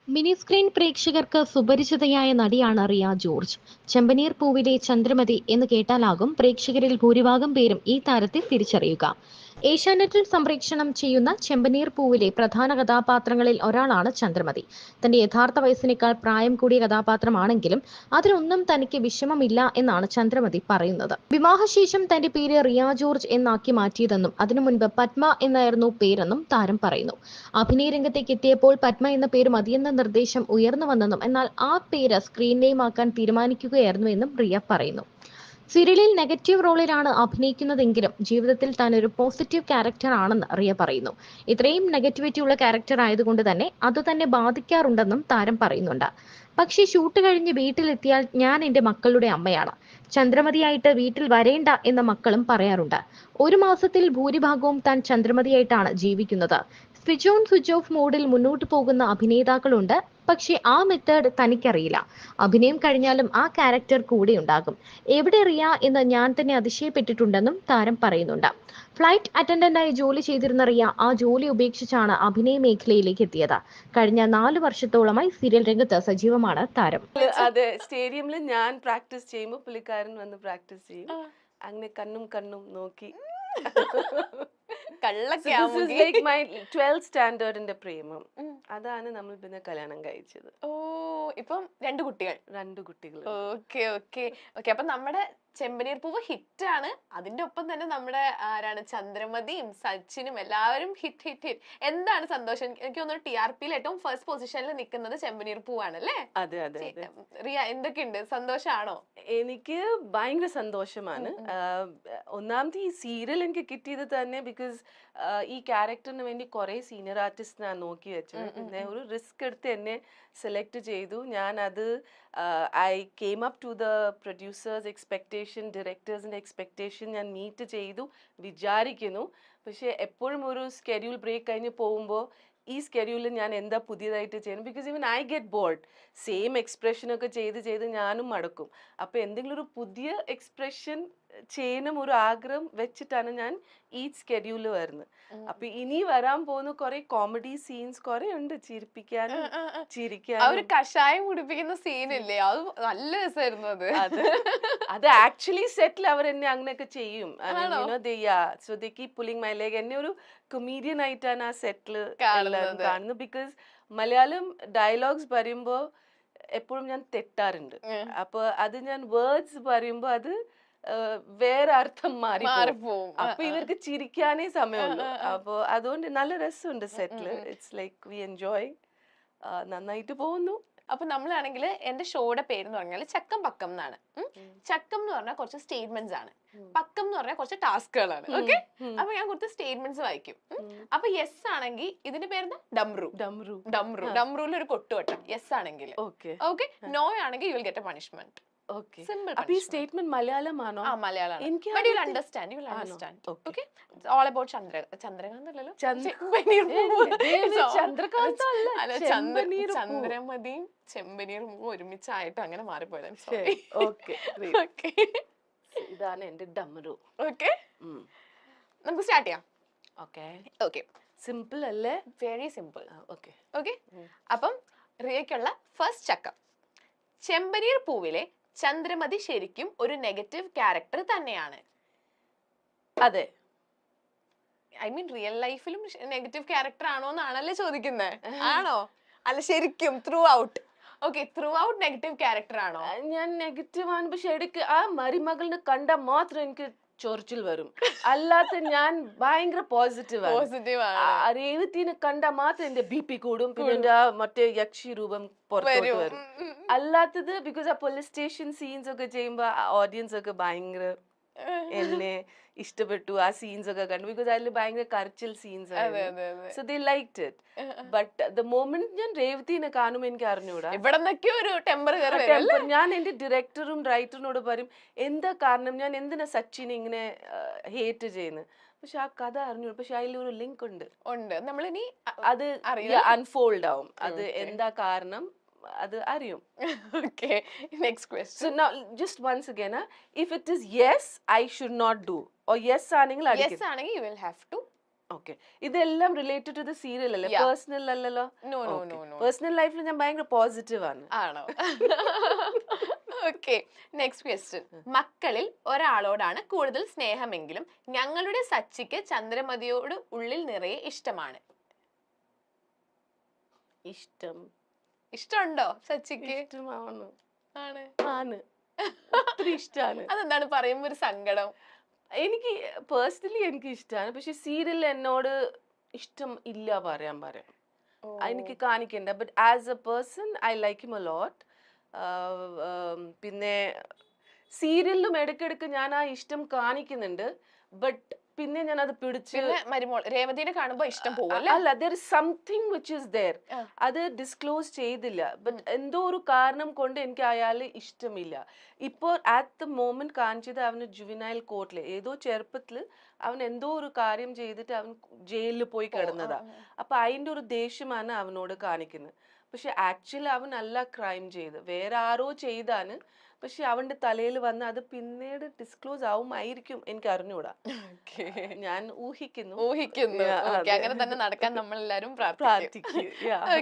Mini screen പ്രേക്ഷകർക്ക് സുപരിചിതയായ നടിയാണ് Riya George. ചെമ്പനീർ പൂവിലെ ചന്ദ്രമതി എന്ന് കേട്ടാലാകും പ്രേക്ഷകരിൽ ഭൂരിഭാഗം പേരും ഈ താരത്തെ തിരിച്ചറിയുക. ഏഷ്യാനെറ്റിൽ സംപ്രേഷണം ചെയ്യുന്ന ചെമ്പനീർ പൂവിലെ പ്രധാന കഥാപാത്രങ്ങളിൽ ഒരാളാണ് ചന്ദ്രമതി. തന്റെ യഥാർത്ഥ വയസ്സിനേക്കാൾ പ്രായം കൂടിയ കഥാപാത്രമാണെങ്കിലും അതിനൊന്നും തനിക്ക് വിഷമമില്ല എന്നാണ് ചന്ദ്രമതി പറയുന്നത്. വിവാഹശേഷം തന്റെ പേര് റിയ ജോർജ് എന്നാക്കി മാറ്റിയതെന്നും അതിനു മുൻപ് പത്മ എന്നായിരുന്നു പേരെന്നും താരം പറയുന്നു. അഭിനയ രംഗത്തേക്ക് എത്തിയപ്പോൾ പത്മ എന്ന പേര് മതിയെന്ന നിർദ്ദേശം ഉയർന്നു വന്നെന്നും എന്നാൽ ആ പേര് സ്ക്രീൻ നെയിം ആക്കാൻ തീരുമാനിക്കുകയായിരുന്നുവെന്നും റിയ പറയുന്നു. സീരിയലിൽ നെഗറ്റീവ് റോളിലാണ് അഭിനയിക്കുന്നതെങ്കിലും ജീവിതത്തിൽ താൻ ഒരു പോസിറ്റീവ് ക്യാരക്ടർ ആണെന്ന് റിയ പറയുന്നു. ഇത്രയും നെഗറ്റിവിറ്റി ഉള്ള ക്യാരക്ടർ ആയതുകൊണ്ട് തന്നെ അത് തന്നെ ബാധിക്കാറുണ്ടെന്നും താരം പറയുന്നുണ്ട്. പക്ഷേ ഷൂട്ട് കഴിഞ്ഞ് വീട്ടിലെത്തിയാൽ ഞാൻ എൻ്റെ മക്കളുടെ അമ്മയാണ്. ചന്ദ്രമതിയായിട്ട് വീട്ടിൽ വരേണ്ട എന്ന മക്കളും പറയാറുണ്ട്. ഒരു മാസത്തിൽ ഭൂരിഭാഗവും താൻ ചന്ദ്രമതിയായിട്ടാണ് ജീവിക്കുന്നത്. സ്വിച്ച് ഓൺ സ്വിച്ച് ഓഫ് മോഡിൽ മുന്നോട്ട് പോകുന്ന അഭിനേതാക്കളുണ്ട്. പക്ഷേ ആ മെത്തേഡ് തനിക്കറിയില്ല. അഭിനയം കഴിഞ്ഞാലും ആ ക്യാരക്ടർ കൂടെ ഉണ്ടാകും. എവിടെ റിയ എന്ന് ഞാൻ തന്നെ അതിശയപ്പെട്ടിട്ടുണ്ടെന്നും താരം പറയുന്നുണ്ട്. ഫ്ലൈറ്റ് അറ്റൻഡന്റായി ജോലി ചെയ്തിരുന്ന റിയ ആ ജോലി ഉപേക്ഷിച്ചാണ് അഭിനയ മേഖലയിലേക്ക് എത്തിയത്. കഴിഞ്ഞ 4 വർഷത്തോളമായി സീരിയൽ രംഗത്ത് സജീവമാണ് താരം. അതെ, സ്റ്റേഡിയമിൽ ഞാൻ പ്രാക്ടീസ് ചെയ്യുമ്പോൾ പുള്ളിക്കാരൻ വന്ന് പ്രാക്ടീസ് ചെയ്യും. അങ്ങനെ കണ്ണും കണ്ണും നോക്കി. ലൈക്ക് മൈ 12th സ്റ്റാൻഡേർഡിന്റെ പ്രേമം. അതാണ് നമ്മൾ പിന്നെ കല്യാണം കഴിച്ചത്. ഓ, ഇപ്പം രണ്ട് കുട്ടികൾ. Okay okay okay. അപ്പൊ നമ്മുടെ ചെമ്പനീർ പൂവ് ഹിറ്റ് ആണ്. അതിന്റെ ഒപ്പം തന്നെ നമ്മുടെ ആരാണ് ചന്ദ്രമതിയും സച്ചിനും എല്ലാവരും ഹിറ്റ് ഹിറ്റ് ഹിറ്റ്. എന്താണ് സന്തോഷം? എനിക്ക് തോന്നുന്നു TRPയിൽ ഏറ്റവും ഫസ്റ്റ് പൊസിഷനിൽ നിൽക്കുന്നത് ചെമ്പനീർ പൂവാണ് അല്ലേ? അതെ അതെ. റിയ, എന്തൊക്കെയുണ്ട്? സന്തോഷാണോ? എനിക്ക് ഭയങ്കര സന്തോഷമാണ്. ഒന്നാമത് ഈ സീരിയൽ എനിക്ക് കിട്ടിയത് തന്നെ ബിക്കോസ് ഈ ക്യാരക്ടറിന് വേണ്ടി കുറെ സീനിയർ ആർട്ടിസ്റ്റ് ഞാൻ നോക്കി വെച്ചത്. പിന്നെ ഒരു റിസ്ക് എടുത്ത് എന്നെ സെലക്ട് ചെയ്തു. ഞാൻ അത് I came up to the producers expectation, ഡയറക്ടേഴ്സിന്റെ എക്സ്പെക്ടേഷൻ ഞാൻ മീറ്റ് ചെയ്തു വിചാരിക്കുന്നു. പക്ഷെ എപ്പോഴും ഒരു സ്കെഡ്യൂൾ ബ്രേക്ക് കഴിഞ്ഞ് പോകുമ്പോൾ ഈ സ്കെഡ്യൂളിൽ ഞാൻ എന്താ പുതിയതായിട്ട് ചെയ്യണം? Because even I get bored. Same എക്സ്പ്രഷനൊക്കെ ചെയ്ത് ഞാനും മടുക്കും. അപ്പോൾ എന്തെങ്കിലും ഒരു പുതിയ എക്സ്പ്രഷൻ ചെയ്യണം ഒരു ആഗ്രഹം വെച്ചിട്ടാണ് ഞാൻ ഈ സ്കെഡ്യൂള് വരുന്നത്. അപ്പൊ ഇനി വരാൻ പോകുന്ന കുറെ കോമഡി സീൻസ് കുറെ ഉണ്ട്, ചിരിപ്പിക്കാനും ചിരിക്കാനും. ഒരു കഷായം കുടിപ്പിക്കുന്ന സീനില്ലേ, അത് നല്ല രസമായിരുന്നു. അത് ആക്ച്വലി സെറ്റിൽ അവർ എന്നെ അങ്ങനെയൊക്കെ ചെയ്യും. So they keep pulling my leg. എന്നെ ഒരു കൊമീഡിയൻ ആയിട്ടാണ് ആ സെറ്റില് കാണുന്നത്. ബിക്കോസ് മലയാളം ഡയലോഗ്സ് പറയുമ്പോ എപ്പോഴും ഞാൻ തെറ്റാറുണ്ട്. അപ്പൊ അത് ഞാൻ വേർഡ്സ് പറയുമ്പോ അത് വേറെ അർത്ഥം മാറിപ്പോവും. അപ്പൊ ഇവർക്ക് ചിരിക്കാനേ സമയമുള്ളൂ. അപ്പൊ അതുകൊണ്ട് നല്ല രസമുണ്ട് സെറ്റില്. It's like we enjoy. നന്നായിട്ട് പോകുന്നു. അപ്പൊ നമ്മളാണെങ്കിൽ എന്റെ ഷോയുടെ പേര് എന്ന് പറഞ്ഞാൽ ചക്കം പക്കം എന്നാണ്. ചക്കം എന്ന് പറഞ്ഞാൽ കുറച്ച് സ്റ്റേറ്റ്മെന്റ്സ് ആണ്, പക്കം എന്ന് പറഞ്ഞാൽ കുറച്ച് ടാസ്കുകളാണ്. ഓക്കെ, അപ്പൊ ഞാൻ കുറച്ച് സ്റ്റേറ്റ്മെന്റ്സ് വായിക്കും. അപ്പൊ യെസ് ആണെങ്കിൽ ഇതിന്റെ പേര് ഡംറൂല് ഒരു കൊട്ടുവട്ടം യെസ് ആണെങ്കിൽ. ഓക്കെ, നോ ആണെങ്കിൽ you will get A punishment. Simple. അപ്പൊ ഈ സ്റ്റേറ്റ്മെന്റ് മലയാളമാണോ? മലയാളമാണ്. But you'll understand. Okay. It's all about Chandrakant അല്ലല്ലോ, ചന്ദ്രമതിയും ചെമ്പനീർ പൂവും ഒരുമിച്ചായിട്ട് അങ്ങനെ മാറിപ്പോയതാണ്. ഇതാണ് എന്റെ ഡമരു. ഓക്കെ, നമുക്ക് സ്റ്റാർട്ട് ചെയ്യാം. ഓക്കെ, സിമ്പിൾ അല്ലേ? Very simple. ഓക്കെ. അപ്പം റിയയ്ക്കുള്ള ഫസ്റ്റ് ചക്കം. ചെമ്പനീർ പൂവിലെ ചന്ദ്രമതി ശരിക്കും ഒരു നെഗറ്റീവ് ക്യാരക്ടർ തന്നെയാണ്. അതെ. ഐ മീൻ റിയൽ ലൈഫിലും നെഗറ്റീവ് ക്യാരക്ടർ ആണോ എന്നാണല്ലേ ചോദിക്കുന്നത്? ആണോ? അല്ല, ശരിക്കും throughout. Okay, throughout negative character ആണോ? ഞാൻ നെഗറ്റീവ് ആണ്. പക്ഷെ ഇടയ്ക്ക് ആ മരുമകളിനെ കണ്ടാൽ മാത്രം എനിക്ക് ചൊറിച്ചിൽ വരും. അല്ലാത്ത ഞാൻ ഭയങ്കര പോസിറ്റീവ് ആണ്. രേവതിനെ കണ്ടാൽ മാത്രം എന്റെ BP കൂടും. പിന്നെ എന്റെ മറ്റേ യക്ഷി രൂപം പുറത്തോട്ട് വരും. അല്ലാത്തത് ബിക്കോസ് ആ പോലീസ് സ്റ്റേഷൻ സീൻസ് ഒക്കെ ചെയ്യുമ്പോ ഓഡിയൻസ് ഒക്കെ ഭയങ്കര എന്നെ ഇഷ്ടപ്പെട്ടു. ആ സീൻസ് ഒക്കെ കണ്ടു. ബിക്കോസ് അതിൽ ഭയങ്കര കരച്ചിൽ സീൻസ് ആയിരുന്നു. So they liked it. But the moment ഞാൻ രേവതിനെ കാണുമ്പോൾ എനിക്ക് അറിഞ്ഞൂടാ, ഒരു ടെമ്പർ. ഞാൻ എന്റെ ഡയറക്ടറും റൈറ്ററിനോട് പറയും എന്താ കാരണം, ഞാൻ എന്തിനാ സച്ചിനെ ഇങ്ങനെ ഹേറ്റ് ചെയ്യുന്നത്. പക്ഷെ ആ കഥ അറിഞ്ഞു. പക്ഷെ അതിലൊരു ലിങ്ക് ഉണ്ട്. നമ്മളിനി അത് അൺഫോൾഡ് ആവും. അത് എന്താ കാരണം അത് അറിയും. Okay, next question. So now just once again, if it is yes I should not do, or yes ആണെങ്കിൽ yes ആണെങ്കിൽ you will have to okay, ഇതെല്ലാം റിലേറ്റഡ് ടു ദ സീരിയൽ അല്ലേ, Yeah. പേഴ്സണൽ അല്ലല്ലോ? No no no no personal ലൈഫിൽ ഞാൻ ഭയങ്കര positive ആണ്. ആണോ? Okay, next question. മക്കളിൽ ഒരാളോടാണ് കൂടുതൽ സ്നേഹമെങ്കിലും ഞങ്ങളുടെ സച്ചിക്ക് ചന്ദ്രമതിയോട് ഉള്ളിൽ നിറയെ ഇഷ്ടമാണ്. ഇഷ്ടമുണ്ടോ സച്ചിക്ക്? ഇഷ്ടമാണ്. ആണ്. ആണ്. ഒത്തിരി ഇഷ്ടമാണ്. അതെന്താണ് പറയുമ്പോ ഒരു സങ്കടം? എനിക്ക് പേഴ്സണലി എനിക്ക് ഇഷ്ടമാണ്, പക്ഷെ സീരിയൽ എന്നോട് ഇഷ്ടം ഇല്ല പറയാൻ. എനിക്ക് കാണിക്കണ്ട. But as a person I like him a lot. പിന്നെ സീരിയലിലും ഇടയ്ക്കിടയ്ക്ക് ഞാൻ ആ ഇഷ്ടം കാണിക്കുന്നുണ്ട്, ബട്ട് പിന്നെ ഞാൻ അത് പിടിച്ച് പിന്നെ മരുമോൾ രേവതിനെ കാണുമ്പോ ഇഷ്ടം പോവല്ലേ? അല്ല, there is something which is there. ആ. അത് ഡിസ്ക്ലോസ് ചെയ്തില്ല, ബട്ട് എന്തോ ഒരു കാരണം കൊണ്ട് എനിക്ക് അയാളെ ഇഷ്ടമില്ല. ഇപ്പോൾ അറ്റ് ദ മോമെന്റ് കാണിച്ചത് അവന് ജുവനൈൽ കോർട്ടില് ഏതോ ചെറുപ്പത്തില് അവൻ എന്തോ ഒരു കാര്യം ചെയ്തിട്ട് അവൻ ജയിലിൽ പോയി കിടന്നതാ. അപ്പൊ അതിന്റെ ഒരു ദേഷ്യമാണ് അവനോട് കാണിക്കുന്നത്. പക്ഷെ ആക്ച്വലി അവനല്ല ക്രൈം ചെയ്ത്, വേറെ ആരോ ചെയ്താണ്. പക്ഷെ അവന്റെ തലയിൽ വന്ന് അത് പിന്നീട് ഡിസ്ക്ലോസ് ആവുമായിരിക്കും, എനിക്ക് അറിഞ്ഞൂടാ. ഞാൻ ഊഹിക്കുന്നു. ഊഹിക്കുന്നു. Yeah, Okay, അതെ. അങ്ങനെ തന്നെ നടക്കാൻ നമ്മളെല്ലാരും പ്രാർത്ഥിക്കും. പ്രാർത്ഥിക്കും. Yeah.